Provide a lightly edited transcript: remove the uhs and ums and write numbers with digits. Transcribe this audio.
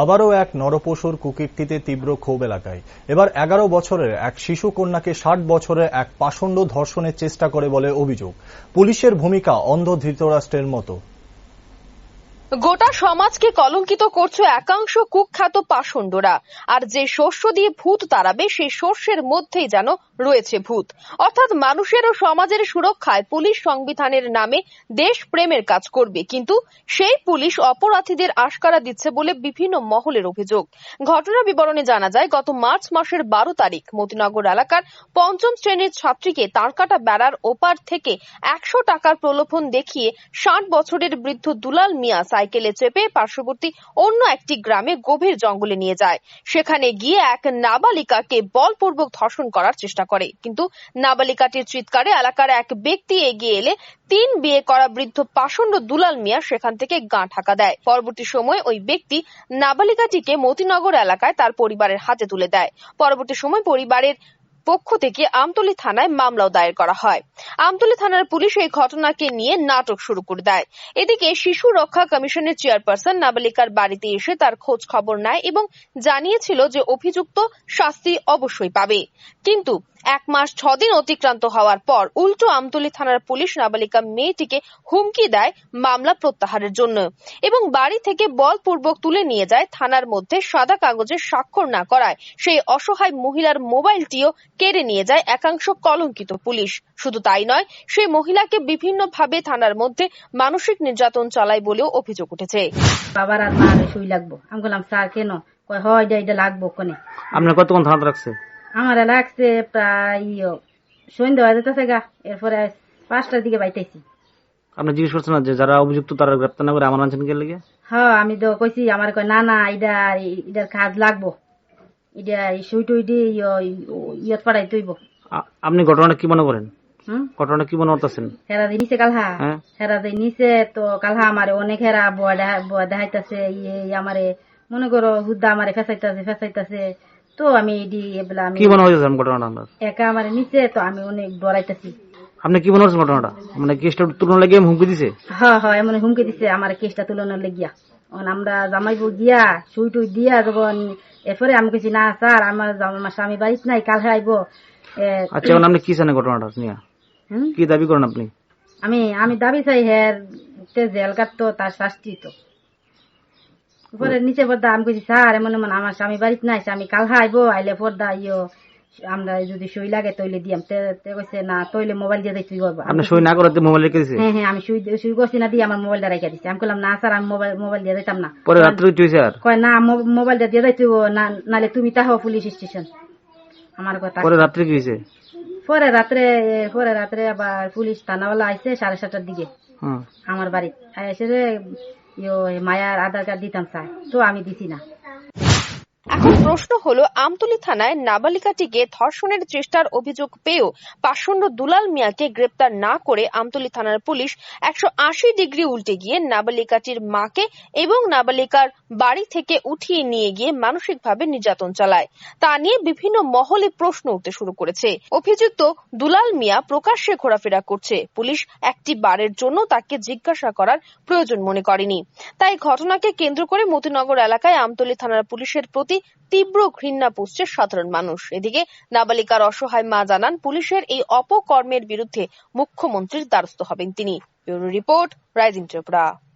আবারও এক নরপশুর কুকীর্তিতে তীব্র ক্ষোভ এলাকায়। এবার 11 বছরের এক শিশু কন্যাকে 60 বছরের এক পাষণ্ড ধর্ষণের চেষ্টা করে বলে অভিযোগ। পুলিশের ভূমিকা অন্ধ ধৃতরাষ্ট্রের মতো। গোটা সমাজকে কলঙ্কিত করছে একাংশ কুখ্যাত পাষণ্ডরা। আর যে শস্য দিয়ে ভূত তাড়াবে সেই শস্যের মধ্যেই যেন রয়েছে ভূত। অর্থাৎ মানুষের ও সমাজের সুরক্ষায় পুলিশ সংবিধানের নামে দেশ প্রেমের কাজ করবে, কিন্তু সেই পুলিশ অপরাধীদের আশকারা দিচ্ছে বলে বিভিন্ন মহলের অভিযোগ। ঘটনার বিবরণে জানা যায়, গত মার্চ মাসের 12 তারিখ মতিনগর এলাকার 5ম শ্রেণীর ছাত্রীকে তারকাটা বেড়ার ওপার থেকে 100 টাকার প্রলোভন দেখিয়ে 60 বছরের বৃদ্ধ দুলাল মিয়া সাইকেলে চেপে পার্শ্ববর্তী অন্য একটি গ্রামে গভীর জঙ্গলে নিয়ে যায়। সেখানে গিয়ে এক নাবালিকাকে বলপূর্বক ধর্ষণ করার চেষ্টা করে, কিন্তু নাবালিকাটির চিৎকারে এলাকার এক ব্যক্তি এগিয়ে এলে 3 বিয়ে করা বৃদ্ধ পাষণ্ড দুলাল মিয়া সেখান থেকে গা ঢাকা দেয়। পরবর্তী সময় ওই ব্যক্তি নাবালিকাটিকে মতিনগর এলাকায় তার পরিবারের হাতে তুলে দেয়। পরবর্তী সময় পরিবারের পক্ষ থেকে আমতলী থানায় মামলাও দায়ের করা হয়। আমতলী থানার পুলিশ এই ঘটনাকে নিয়ে নাটক শুরু করে দেয়। এদিকে শিশু রক্ষা কমিশনের চেয়ারপারসন নাবালিকার বাড়িতে এসে তার খোঁজ খবর নেয় এবং জানিয়েছিল যে অভিযুক্ত শাস্তি অবশ্যই পাবে। কিন্তু 1 মাস 6 দিন অতিক্রান্ত হওয়ার পর উল্টো আমতলী থানার পুলিশ নাবালিকা মেয়েটিকে হুমকি দেয় মামলা প্রত্যাহারের জন্য এবং বাড়ি থেকে বলপূর্বক তুলে নিয়ে যায়। থানার মধ্যে সাদা কাগজে স্বাক্ষর না করায় সেই অসহায় মহিলার মোবাইলটিও কেড়ে নিয়ে যায় একাংশ কলঙ্কিত পুলিশ। শুধু তাই নয়, সেই মহিলাকে বিভিন্নভাবে থানার মধ্যে মানসিক নির্যাতন চালায় বলেও অভিযোগ উঠেছে। বাবার আর মার শুই লাগবো। আমি বললাম স্যার কেন? কয় হয় এটা লাগবো কোনে। আপনার কতক্ষণ থানাতে রাখছে? আমার লাগছে প্রায় সন্ধ্যা হয়ে যেতেছে গা। এরপরে 5টার দিকে বাইতেছি। আপনি জিজ্ঞেস করছেন না যে যারা অভিযুক্ত তারা গ্রেপ্তার না করে আমার আনছেন কে লেগে? হ্যাঁ, আমি তো কইছি, আমার কয় না না এটার কাজ লাগবো, এটা সুই টুই দিয়ে ইয়ত পাড়াই তৈব। আপনি ঘটনাটা কি মনে করেন? ঘটনাটা কি মনে করতেছেন? হেরা দিয়ে নিচে কালহা, হেরা দিয়ে নিচে তো কালহা আমারে অনেক হেরা বয়া দেখাইতেছে। আমারে মনে করো হুদ্দা আমারে ফেসাইতেছে। তো আমি কি মনে হয়েছে ঘটনাটা? একা আমারে নিচে তো আমি অনেক ডরাইতেছি। আপনি কি মনে হচ্ছে ঘটনাটা? মানে কেসটা তুলনা লেগে হুমকি দিছে? হ্যাঁ হ্যাঁ, এমন হুমকি দিছে আমার কেসটা তুলনার লেগিয়া। আমরা জামাইবো গিয়া সুই টুই দিয়া যখন এরপরে আমি কেছি না স্যার আমার স্বামী বাড়িতে নাই, কালকে আইবো। আচ্ছা, এখন আপনি কি জানেন ঘটনাটা নিয়ে? কি দাবি করেন আপনি? আমি দাবি চাই হ্যাঁ জেল কাটতো, তার শাস্তি তো। পরে নিচে পর্দা আমি কেছি স্যার এমন এমন আমার স্বামী বাড়িতে নাই, স্বামী কালকে আইবো, আইলে পর্দা আমরা যদি সই লাগে তৈলে দিয়াম। কইছে না তৈলে মোবাইল দিয়ে তুই করবো। আপনি সই না করতে মোবাইল রেখে দিছে? হ্যাঁ হ্যাঁ, আমি সই করছি না দিয়ে আমার মোবাইলটা রেখে দিচ্ছি। আমি বললাম না স্যার আমি মোবাইল দিয়ে দিতাম না। পরে রাত্রে কি হয়েছে? আর কয় না মোবাইলটা দিয়ে দিতে নালে তুমি তাহো পুলিশ স্টেশন। আমার কথা। পরে রাত্রে কি হয়েছে? পরে রাত্রে আবার পুলিশ থানাওয়ালা আইছে 7:30টার দিকে আমার বাড়ি এসে মায়ার আধার কার্ড দিতাম স্যার, তো আমি দিছি না। এখন প্রশ্ন হলো, আমতলী থানায় নাবালিকাটিকে ধর্ষণের চেষ্টার অভিযোগ পেয়েও পাষণ্ড দুলাল মিয়াকে গ্রেপ্তার না করে আমতলী থানার পুলিশ 180 ডিগ্রি উল্টে গিয়ে নাবালিকাটির মাকে এবং নাবালিকার বাড়ি থেকে উঠিয়ে নিয়ে গিয়ে মানসিকভাবে নির্যাতন চালায়। তা নিয়ে বিভিন্ন মহলে প্রশ্ন উঠতে শুরু করেছে। অভিযুক্ত দুলাল মিয়া প্রকাশ্যে ঘোরাফেরা করছে, পুলিশ একটি বারের জন্য তাকে জিজ্ঞাসা করার প্রয়োজন মনে করেনি। তাই ঘটনাকে কেন্দ্র করে মতিনগর এলাকায় আমতলী থানার পুলিশের প্রতি তীব্র ঘৃণা পুষছে সাধারণ মানুষ। এদিকে নাবালিকার অসহায় মা জানান, পুলিশের এই অপকর্মের বিরুদ্ধে মুখ্যমন্ত্রীর দ্বারস্থ হবেন তিনি। Bureau report, rising Tripura.